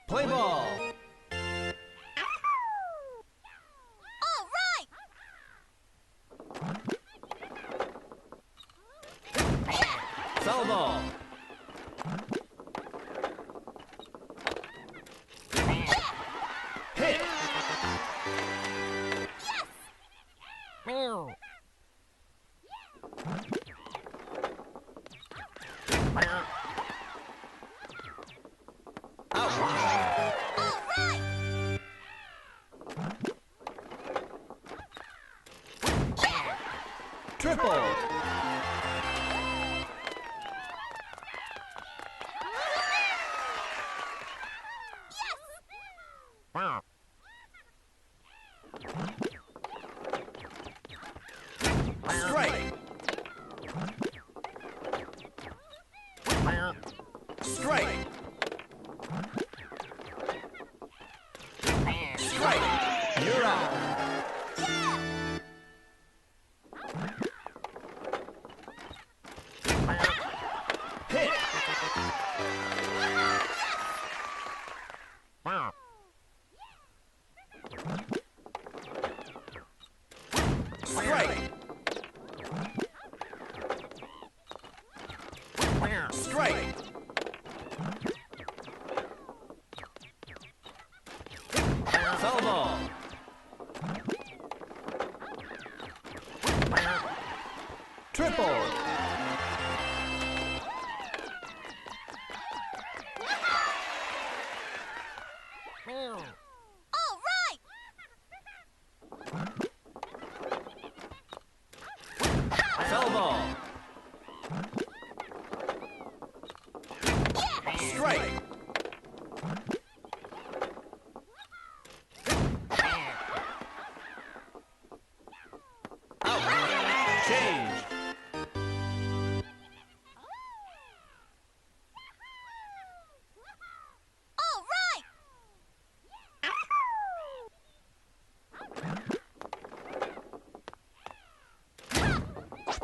Play ball. All right. Foul ball. Hit. Yes. Out. All right. Triple. Strike. Strike. Strike. You're out. Hit. Strike. Strike. Foul ball. Triple. All right. Foul ball. Strike. Out. Change. All right.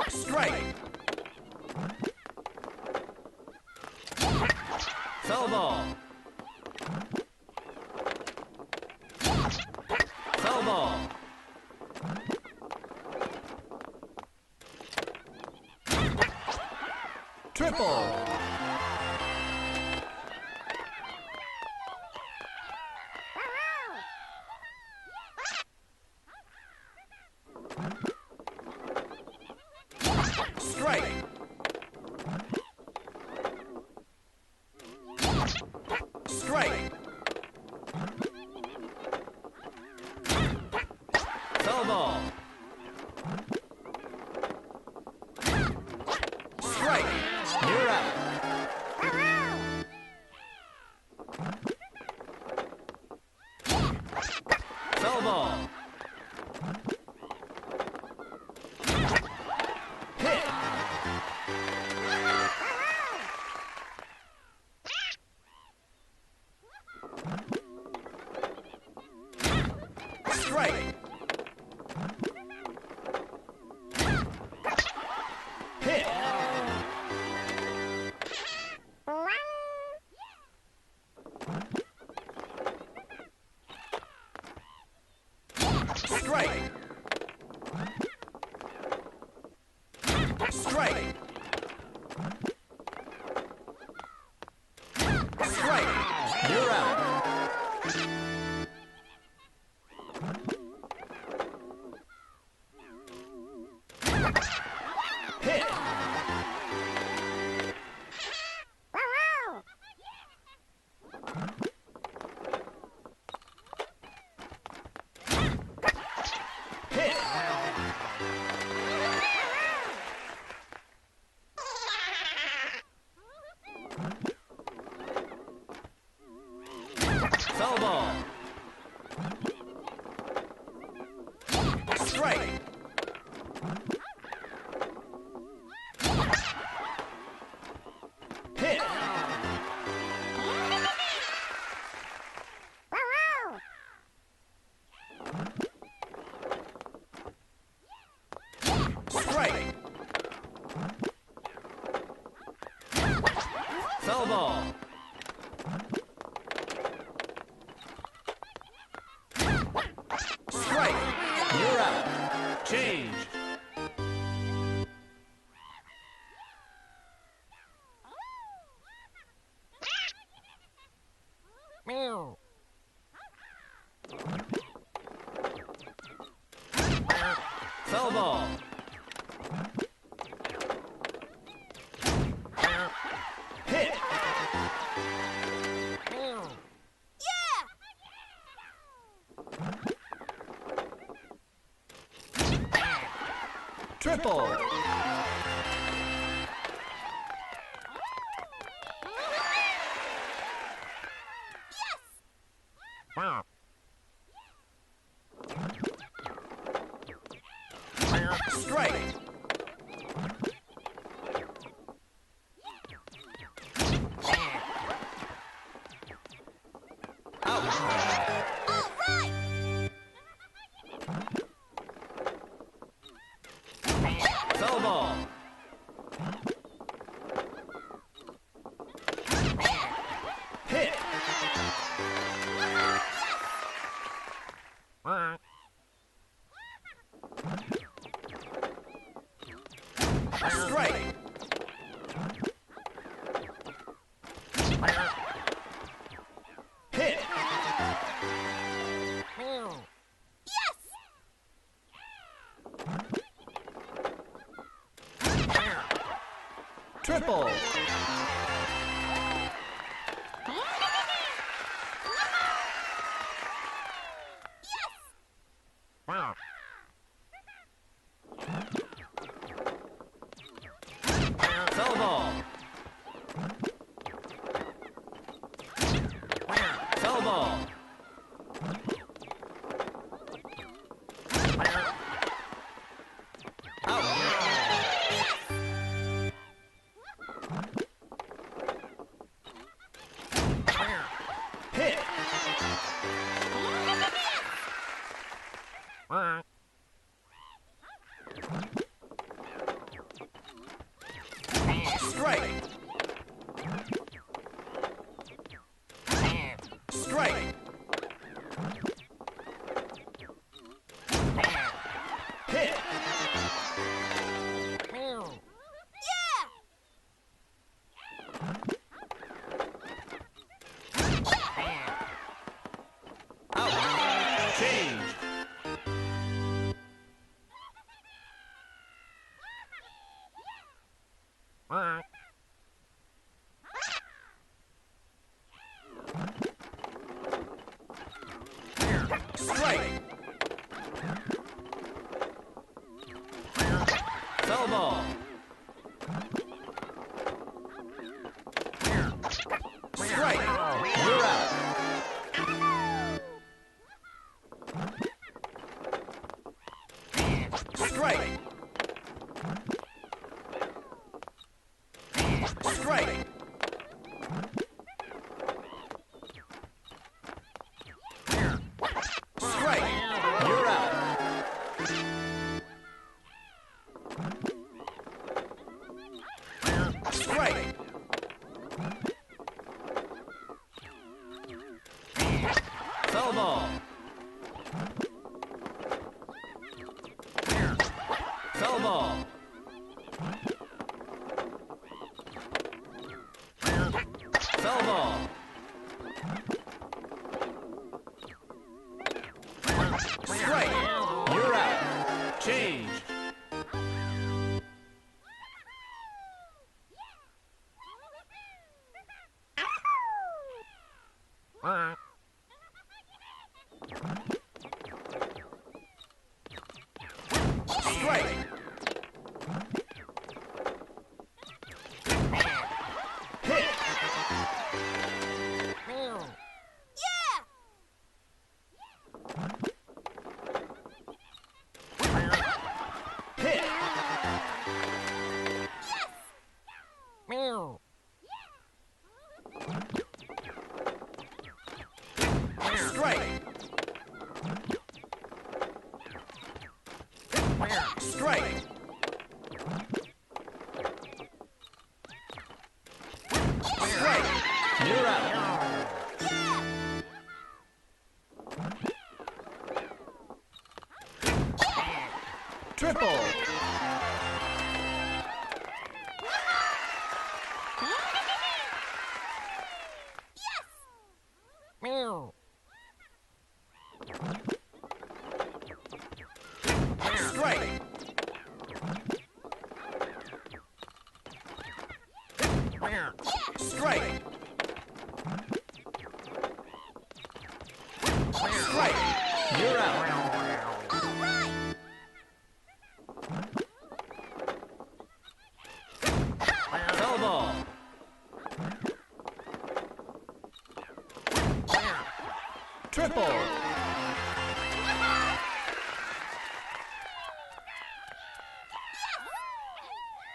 Strike. Foul ball. Foul ball. Triple. Strike. Strike. Foul ball. Strike. You're out. Foul ball. Hit. Strike. Hit. Strike. Strike. Strike. You're out. Hit. Hit. Foul ball. Strike. Hit. Foul ball. Strike. You're out. Change. Meow. Foul ball. Hit. Meow. Triple. Wow. Strike. Out. All right. Foul ball. Hit. Wow. Strike. Hit. Meow. Triple. Wow. Foul ball. Foul ball. Out. Hit. Wow. Strike. Strike. Hit. Meow. Out. Change. Wow. Strike. Foul ball. Strike. You're out. Strike. Strike. Strike. You're out. Strike. Foul ball. Foul ball. Foul ball. Strike. You're out. Change. Wow. Strike. Triple. Meow. Strike. Meow. Strike. Strike. You're out. All right. Foul ball. Triple.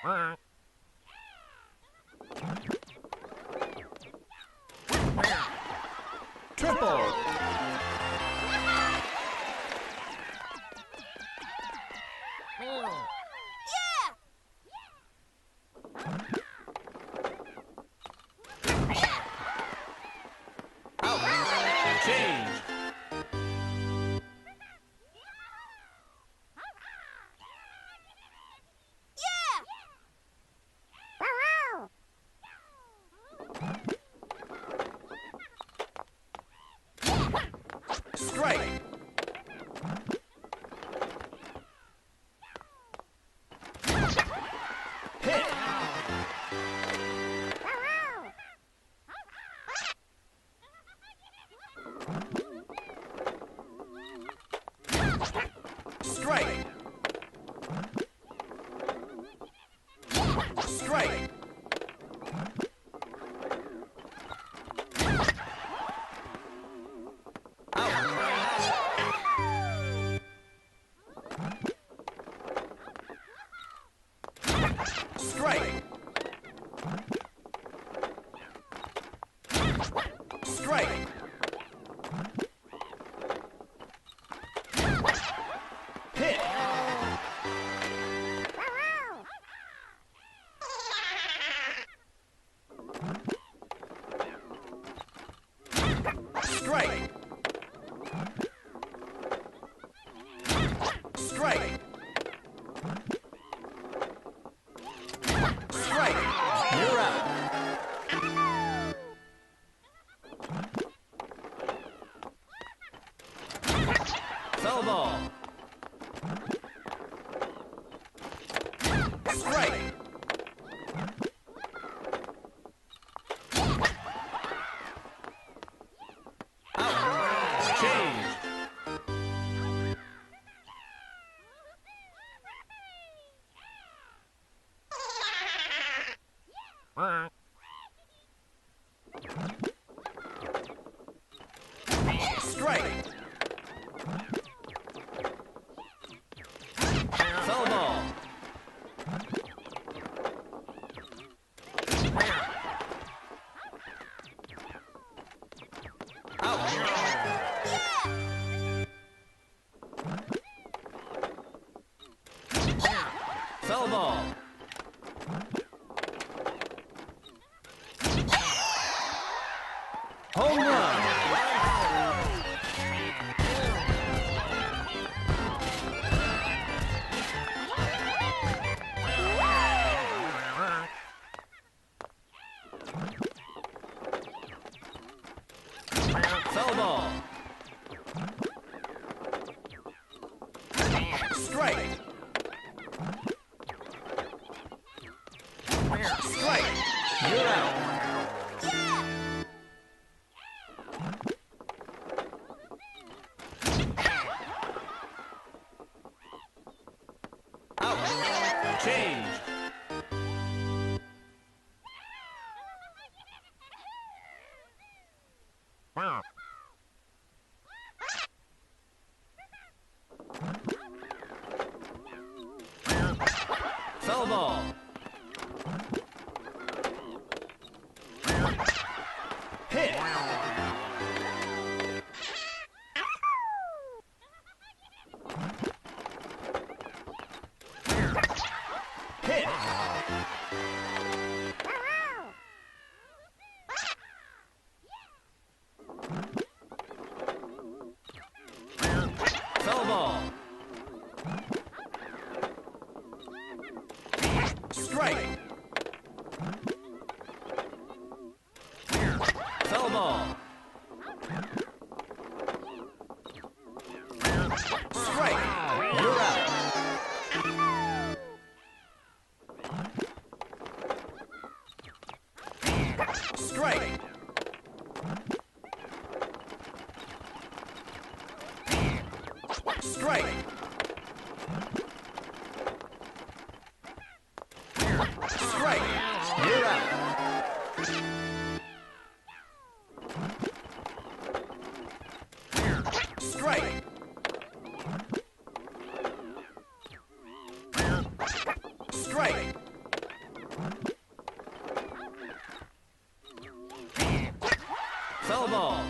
Quack. Triple. Meow. Yeah. Out. Change. Yeah. Strike. Hit. Strike. Strike. Strike. Strike. Hit. Strike. Strike. Strike. You're out. Foul ball. Strike. Out. Change. Quack. Strike. Foul ball. Out. Foul ball. Home run. Foul ball. Strike. Strike. You're out. Out. Change. Quack. Foul ball. Hit. Hit. Foul ball. Strike. Strike. You're out. Strike. Strike. Foul ball.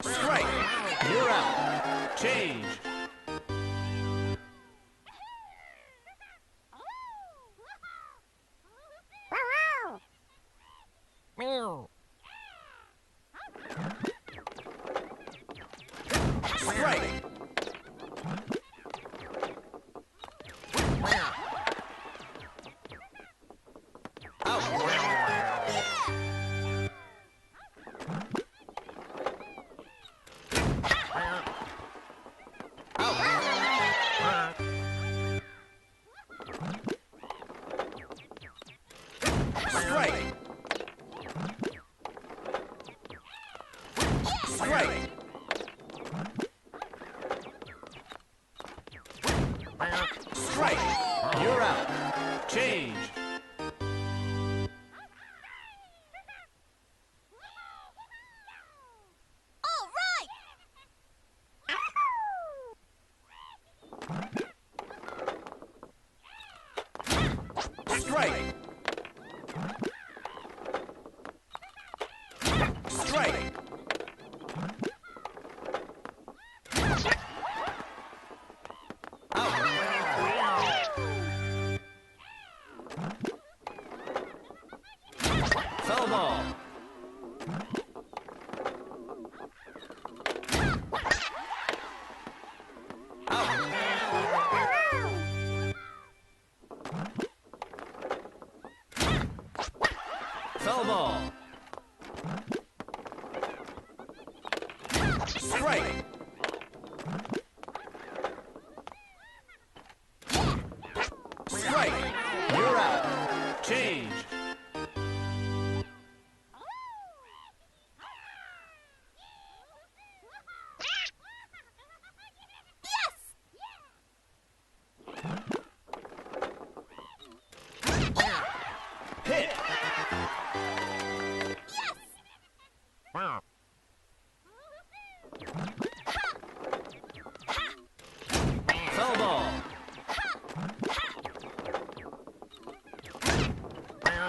Strike. You're out. Change. Meow. Strike. Out. Out. Strike. Strike. Strike. You're out. Change. All right. Strike. Strike. Out. Foul ball. Out. Foul ball. Strike. Strike. You're out. Change. Hit. Meow. Foul ball.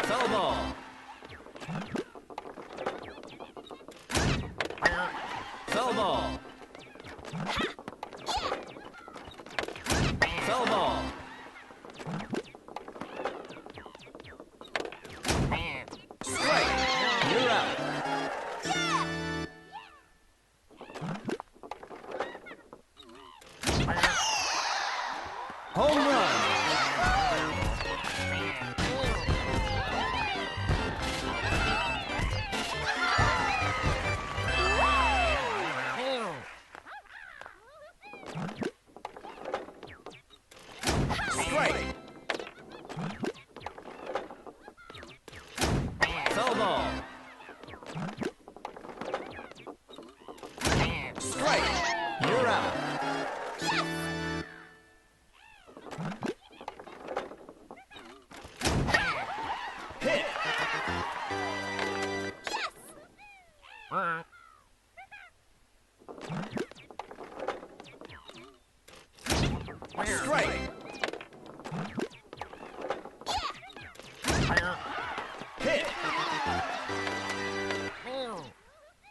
Foul ball. Foul ball. Foul ball. Strike. You're out. Home run. Strike. Foul ball. Strike. You're out. Hit. Strike. Hit.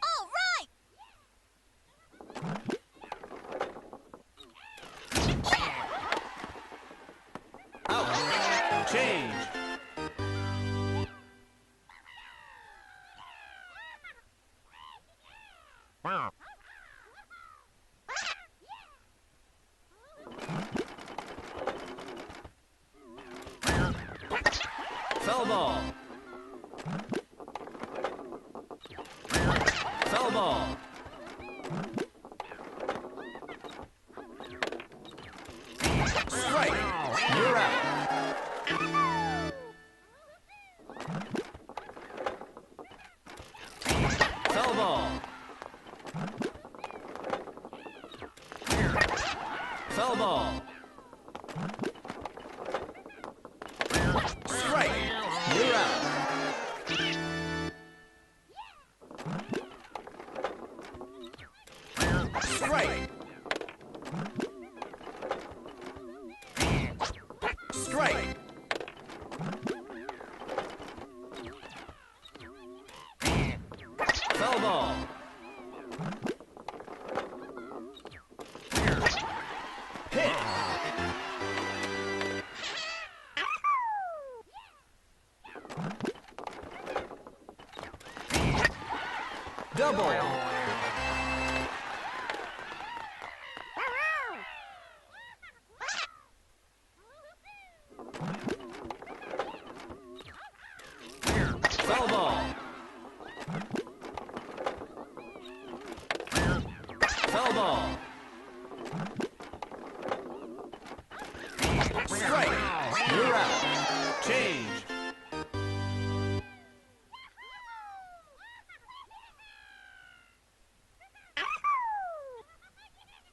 All right. Out. Change. Meow. Foul ball. Foul ball. Strike. You're out. Foul Foul ball. Foul ball. Strike. You're out. Strike. Strike. Foul ball. Hit. Double. Foul ball. Foul ball. Strike. You're out. Change.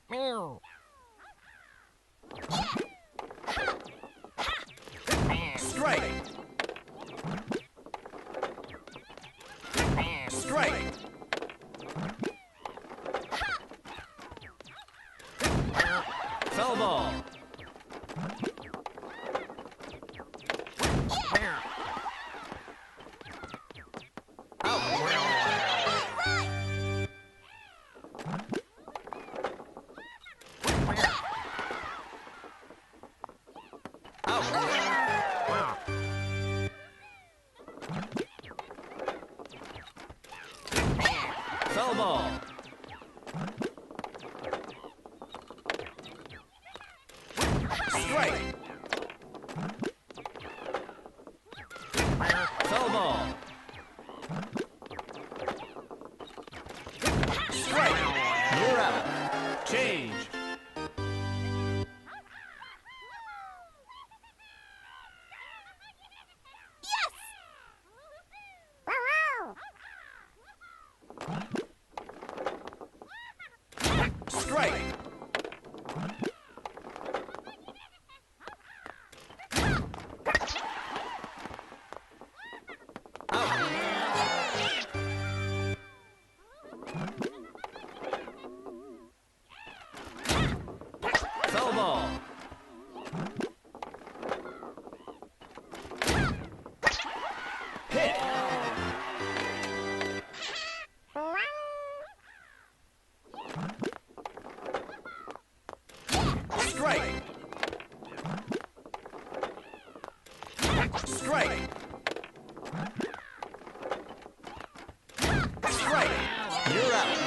Meow. Strike. Strike. Foul ball. Out. Out. Foul ball. Strike. Foul ball. Strike. You're out. Change. Yes! Strike. Out. Foul ball. Hit. Strike. Strike. Strike. You're out.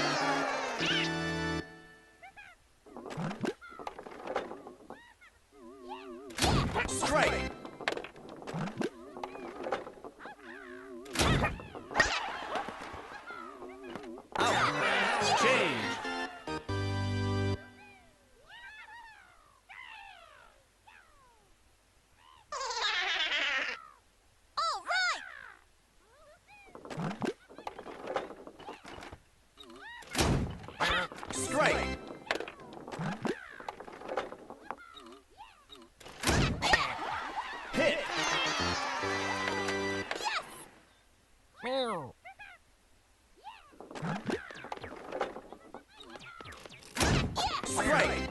Strike. Out. Change. All right! Strike. Hit. Meow. Strike.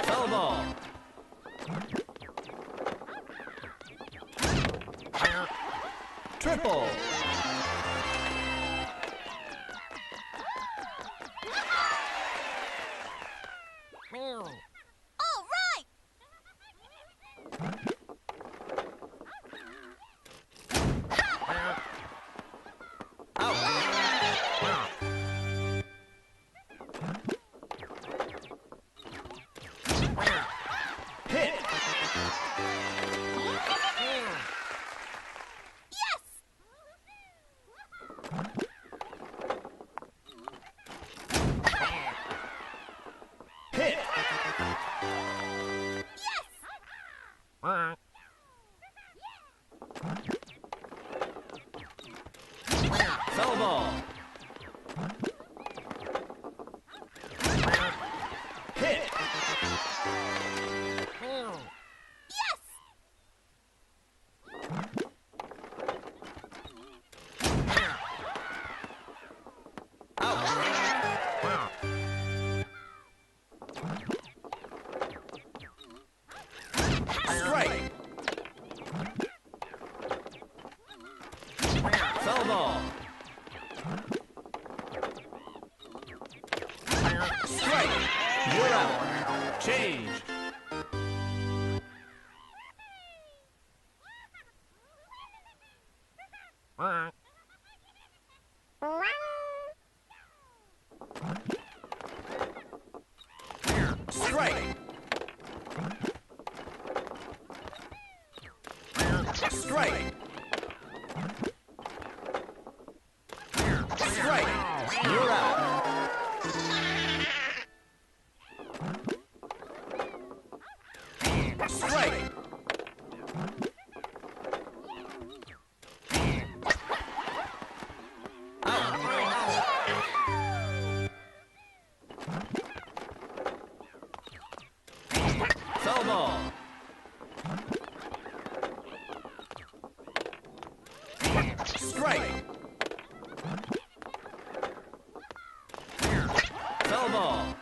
Foul ball. Triple. Meow. All right! Out. Hit. Yes! Foul ball. Hit. Yes! Out. Strike. Foul ball. Strike. You're out. Change. Strike. Strike. Strike. You're out. Strike. Out. Foul ball. Strike. Foul ball.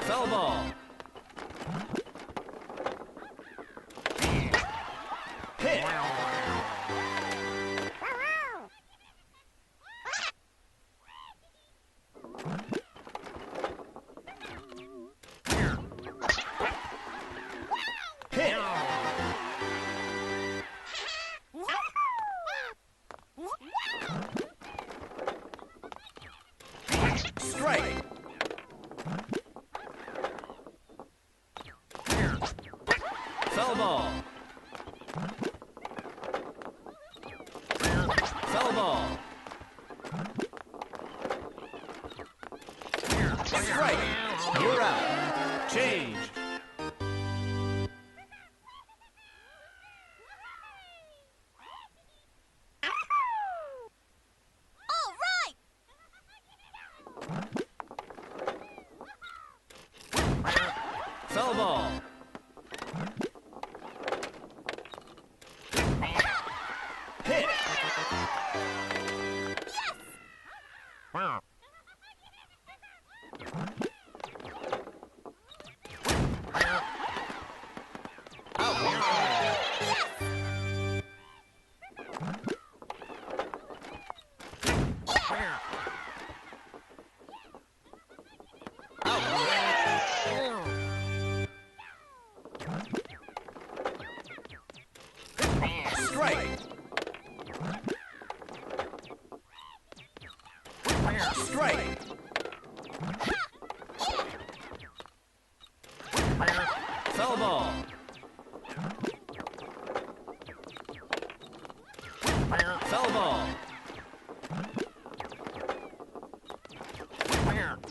Foul ball. Hit. Hit. Strike. Foul ball. Foul ball. Strike. You're out. Change. All right! Foul ball. Hit. Strike. Strike. Foul ball. Foul ball.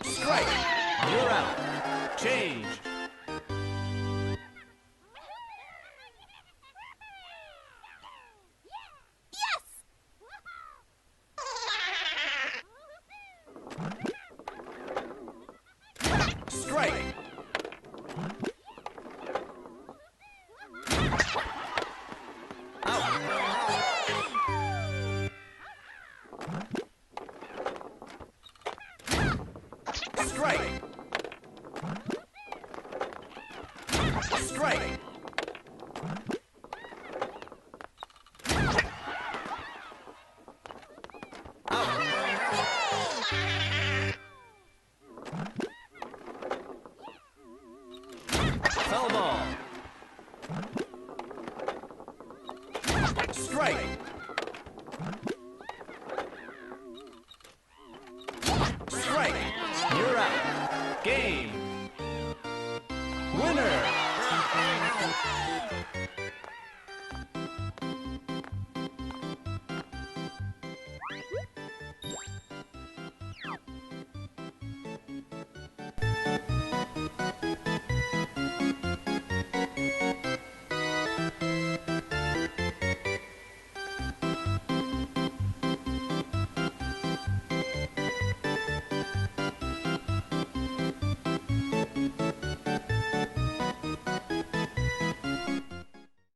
Strike. You're out. Change. Yes! Strike. Out. Strike. Strike. Out. Foul ball. Strike.